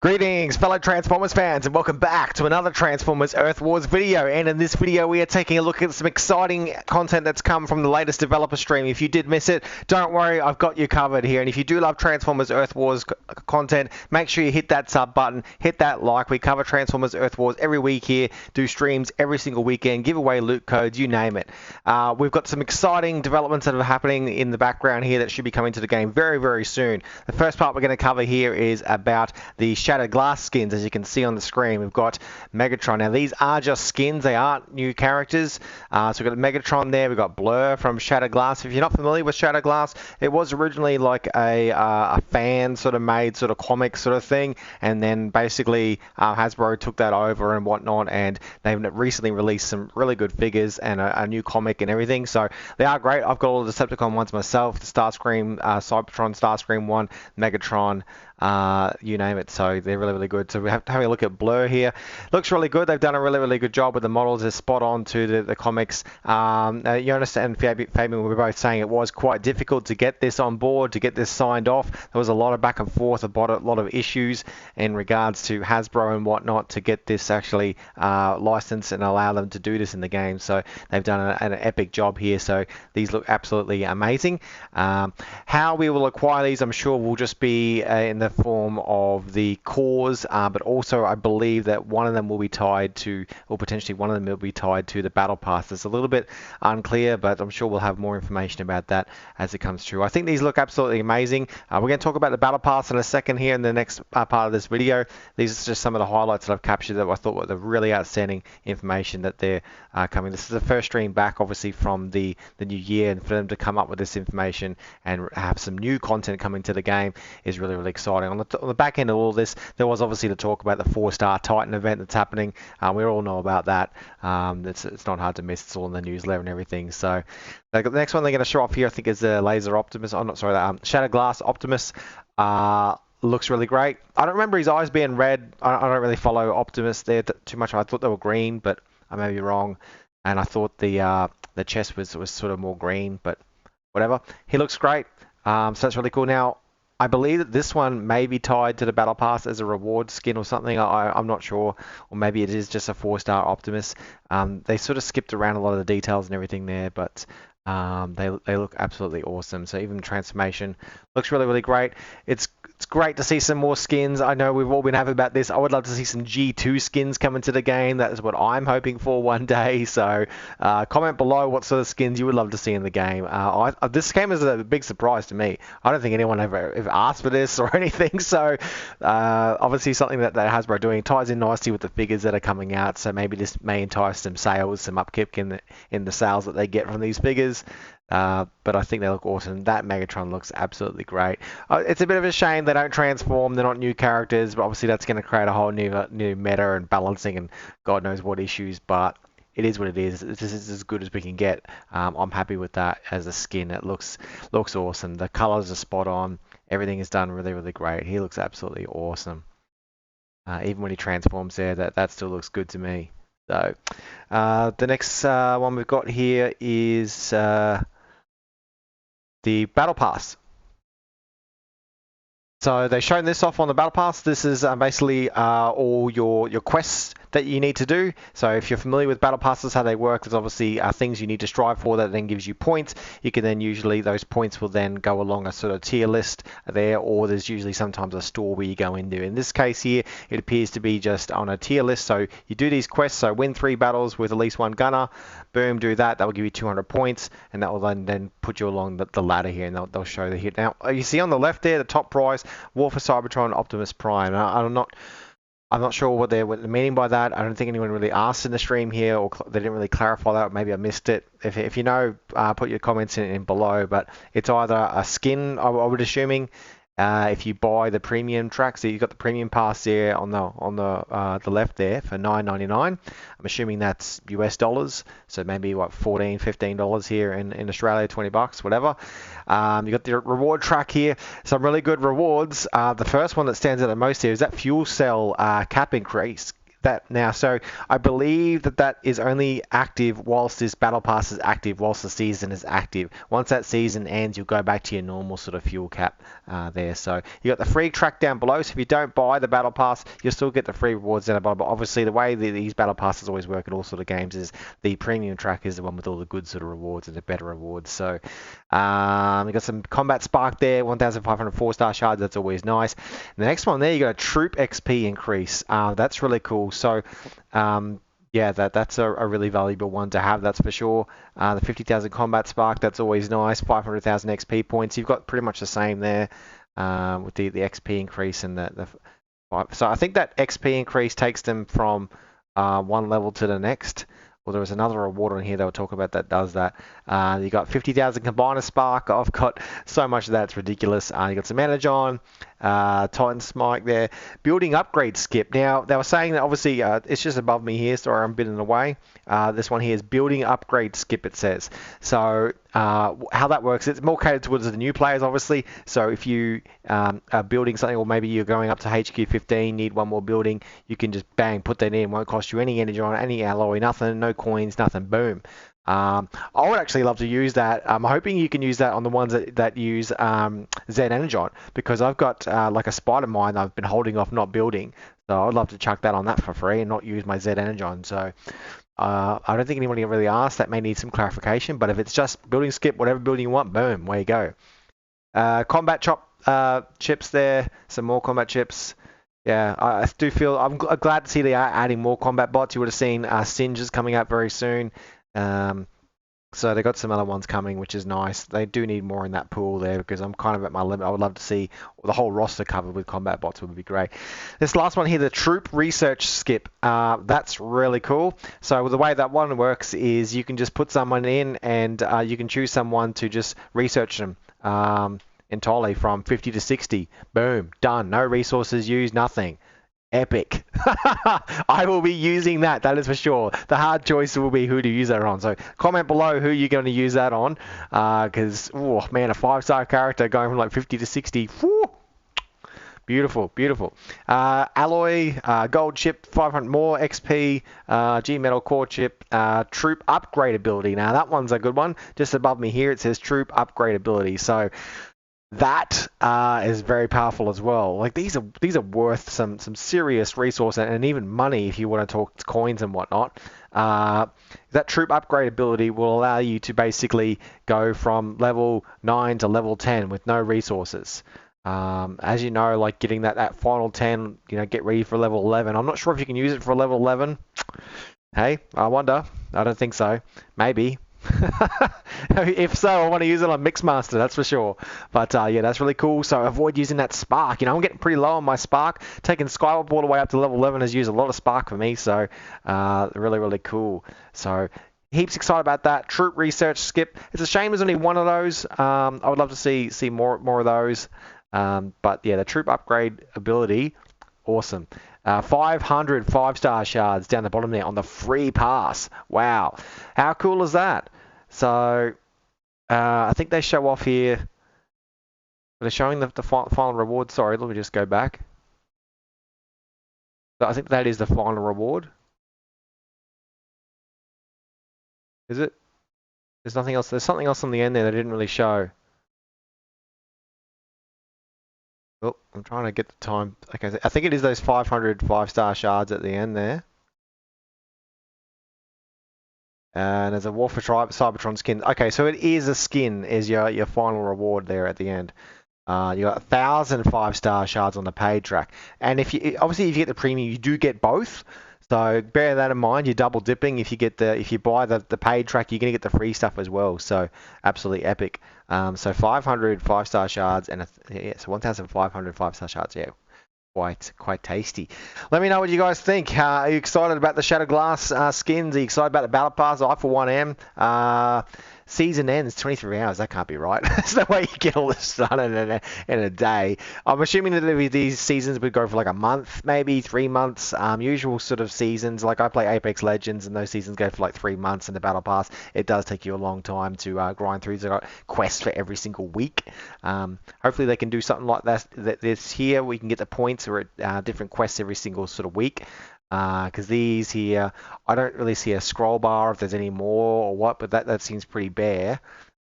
Greetings fellow Transformers fans and welcome back to another Transformers Earth Wars video, and in this video we are taking a look at some exciting content that's come from the latest developer stream. If you did miss it, don't worry, I've got you covered here, and if you do love Transformers Earth Wars content, make sure you hit that sub button, hit that like. We cover Transformers Earth Wars every week here, do streams every single weekend, give away loot codes, you name it. We've got some exciting developments that are happening in the background here that should be coming to the game very, very soon. The first part we're going to cover here is about the Shattered Glass skins. As you can see on the screen, we've got Megatron. Now these are just skins, they aren't new characters. So we've got Megatron there, we've got Blur from Shattered Glass. If you're not familiar with Shattered Glass, it was originally like a fan sort of made sort of comic sort of thing, and then basically Hasbro took that over and whatnot, and they've recently released some really good figures and a new comic and everything, so they are great. I've got all the Decepticon ones myself, the Starscream, Cybertron, Starscream one, Megatron, you name it, so they're really, really good. So we're having a look at Blur here. Looks really good. They've done a really, really good job with the models. They're spot on to the comics. Jonas and Fabian were both saying it was quite difficult to get this on board, to get this signed off. There was a lot of back and forth, a lot of issues in regards to Hasbro and whatnot to get this actually licensed and allow them to do this in the game. So they've done an epic job here. So these look absolutely amazing. How we will acquire these, I'm sure, will just be in the form of the cores, but also I believe that one of them will be tied to, or potentially one of them will be tied to the Battle Pass. It's a little bit unclear, but I'm sure we'll have more information about that as it comes through. I think these look absolutely amazing. We're going to talk about the Battle Pass in a second here in the next part of this video. These are just some of the highlights that I've captured that I thought were the really outstanding information that they're coming. This is the first stream back, obviously, from the new year, and for them to come up with this information and have some new content coming to the game is really, really exciting. On the back end of all this, there was obviously the talk about the 4-star Titan event that's happening. We all know about that. It's not hard to miss. It's all in the newsletter and everything. So the next one they're going to show off here, I think, is the Laser Optimus. I'm not sorry, Shattered Glass Optimus. Looks really great. I don't remember his eyes being red. I don't really follow Optimus there too much. I thought they were green, but I may be wrong. And I thought the chest was sort of more green, but whatever. He looks great. So that's really cool. Now, I believe that this one may be tied to the Battle Pass as a reward skin or something. I'm not sure. Or maybe it is just a 4-star Optimus. They sort of skipped around a lot of the details and everything there, but they look absolutely awesome. So even the transformation looks really, really great. It's great to see some more skins. I know we've all been having about this. I would love to see some G2 skins come into the game. That is what I'm hoping for one day. So comment below what sort of skins you would love to see in the game. This game is a big surprise to me. I don't think anyone ever asked for this or anything. So obviously something that Hasbro are doing ties in nicely with the figures that are coming out. So maybe this may entice some sales, some upkick in the sales that they get from these figures. But I think they look awesome. That Megatron looks absolutely great. It's a bit of a shame they don't transform. They're not new characters, but obviously that's going to create a whole new meta and balancing and God knows what issues. But it is what it is. This is as good as we can get. I'm happy with that as a skin. It looks awesome. The colors are spot on. Everything is done really, really great. He looks absolutely awesome. Even when he transforms there, that still looks good to me. So the next one we've got here is the Battle Pass. So they've shown this off on the Battle Pass. This is basically all your quests that you need to do. So if you're familiar with Battle Passes, how they work, there's obviously things you need to strive for that then gives you points. You can then usually, those points will then go along a sort of tier list there, or there's usually sometimes a store where you go into. In this case here, it appears to be just on a tier list. So you do these quests, so win 3 battles with at least 1 gunner. Boom, do that. That will give you 200 points, and that will then put you along the ladder here, and they'll show the hit. Now, you see on the left there, the top prize, War for Cybertron Optimus Prime. I'm not sure what they're meaning by that. I don't think anyone really asked in the stream here, or they didn't really clarify that. Maybe I missed it. If you know, put your comments in below. But it's either a skin, I would assuming, if you buy the premium track. So you've got the premium pass there on the left there for $9.99. I'm assuming that's US dollars. So maybe what, $14, $15 here in Australia, 20 bucks, whatever. You got the reward track here. Some really good rewards. The first one that stands out the most here is that fuel cell cap increase. that now. So I believe that is only active whilst this battle pass is active, whilst the season is active. Once that season ends, you'll go back to your normal sort of fuel cap there. So you got the free track down below. So if you don't buy the battle pass, you'll still get the free rewards down below. But obviously the way these battle passes always work in all sort of games is the premium track is the one with all the good sort of rewards and the better rewards. So you got some combat spark there, 1,500 4-star shards. That's always nice. And the next one there, you got a troop XP increase. That's really cool. So yeah, that's a really valuable one to have, that's for sure. The 50,000 combat spark, that's always nice. 500,000 XP points. You've got pretty much the same there with the XP increase and the so I think that XP increase takes them from one level to the next. Well, there was another reward on here they'll talk about that does that. You got 50,000 combiner spark. I've got so much of that, it's ridiculous. You got some energon, Titan Smite there. Building upgrade skip. Now, they were saying that obviously it's just above me here, sorry, I'm a bit in the way. This one here is building upgrade skip, it says. So how that works, it's more catered towards the new players, obviously. So if you are building something, or maybe you're going up to HQ 15, need one more building, you can just bang, put that in. Won't cost you any energy on any alloy, nothing, no coins, nothing, boom. I would actually love to use that. I'm hoping you can use that on the ones that use Z Energon, because I've got like a spider mine I've been holding off not building. So I'd love to chuck that on that for free and not use my Z Energon. So I don't think anybody really asked. That may need some clarification, but if it's just building skip, whatever building you want, boom, there you go. Combat chips there, some more combat chips. Yeah, I do feel, I'm glad to see they are adding more combat bots. You would have seen Singes coming out very soon. So they got some other ones coming, which is nice. They do need more in that pool there, because I'm kind of at my limit. I would love to see the whole roster covered with combat bots, would be great. This last one here, the troop research skip. That's really cool. So the way that one works is you can just put someone in, and you can choose someone to just research them entirely from 50 to 60. Boom, done. No resources used, nothing. Epic. I will be using that, that is for sure. The hard choice will be who to use that on. So comment below who you're going to use that on, because, oh man, a 5-star character going from like 50 to 60. Whew. Beautiful, beautiful. Alloy, gold chip, 500 more XP, G metal core chip, troop upgrade ability. Now that one's a good one. Just above me here it says troop upgrade ability. So that is very powerful as well. Like these are worth some serious resource and even money if you want to talk coins and whatnot. That troop upgrade ability will allow you to basically go from level 9 to level 10 with no resources. As you know, like getting that final 10, you know, get ready for level 11. I'm not sure if you can use it for level 11. Hey, I wonder. I don't think so. Maybe. If so, I want to use it on Mixmaster, that's for sure. But yeah, that's really cool. So avoid using that spark. You know, I'm getting pretty low on my spark. Taking Skywarp all the way up to level 11 has used a lot of spark for me. So really, really cool. So heaps excited about that. Troop research skip. It's a shame there's only one of those. I would love to see more of those. But yeah, the troop upgrade ability, awesome. 500 5-star shards down the bottom there on the free pass. Wow, how cool is that? So I think they show off here. They're showing the final reward. Sorry, let me just go back. So I think that is the final reward. Is it? There's nothing else. There's something else on the end there they didn't really show. Oh, I'm trying to get the time. Okay, I think it is those 500 5-star shards at the end there. And there's a War for Cybertron skin. Okay, so it is a skin, is your final reward there at the end. You got 1,000 5-star shards on the paid track. And if you obviously if you get the premium, you do get both. So bear that in mind. You're double dipping. If you buy the paid track, you're gonna get the free stuff as well. So absolutely epic. So 500 5-star shards and so 1,500 5-star shards. Yeah, quite tasty. Let me know what you guys think. Are you excited about the Shattered Glass skins? Are you excited about the Battle Pass? I for one am. Season ends 23 hours. That can't be right. There's no way you get all this done in a day. I'm assuming that these seasons would go for like a month, maybe 3 months. Usual sort of seasons. Like I play Apex Legends, and those seasons go for like 3 months. In the Battle Pass, it does take you a long time to grind through. They've got quests for every single week. Hopefully they can do something like this here. We can get the points or different quests every single sort of week. Because these here, I don't really see a scroll bar if there's any more or what, but that seems pretty bare.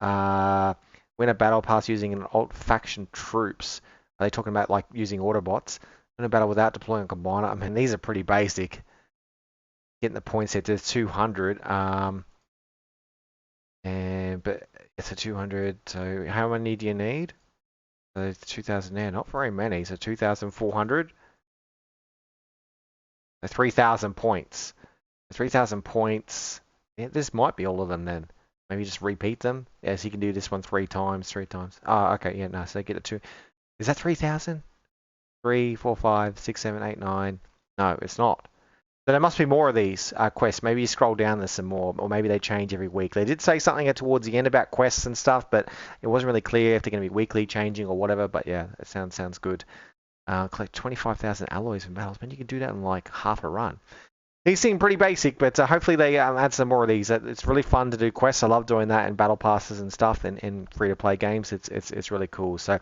Win a battle pass using an alt faction troops. Are they talking about like using Autobots? Win a battle without deploying a combiner. I mean, these are pretty basic. Getting the points here to 200. But it's a 200. So how many do you need? So 2,000 there. Not very many. So 2,400. 3,000 points. 3,000 points. Yeah, this might be all of them then. Maybe just repeat them. Yes, you can do this one 3 times. Oh, okay. Yeah, no. So get it to. Is that 3,000? 3, 4, 5, 6, 7, 8, 9. No, it's not. So there must be more of these quests. Maybe you scroll down, there's some more, or maybe they change every week. They did say something towards the end about quests and stuff, but it wasn't really clear if they're going to be weekly changing or whatever. But yeah, it sounds good. Collect 25,000 alloys from battles. Man, you can do that in like half a run. These seem pretty basic, but hopefully they add some more of these. It's really fun to do quests. I love doing that in battle passes and stuff in free-to-play games. It's really cool. So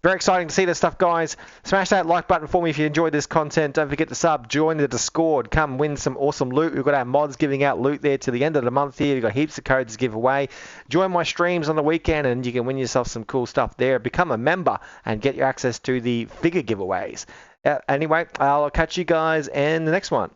very exciting to see this stuff, guys. Smash that like button for me if you enjoyed this content. Don't forget to sub, join the Discord, come win some awesome loot. We've got our mods giving out loot there to the end of the month here. We've got heaps of codes to give away. Join my streams on the weekend and you can win yourself some cool stuff there. Become a member and get your access to the figure giveaways. Anyway, I'll catch you guys in the next one.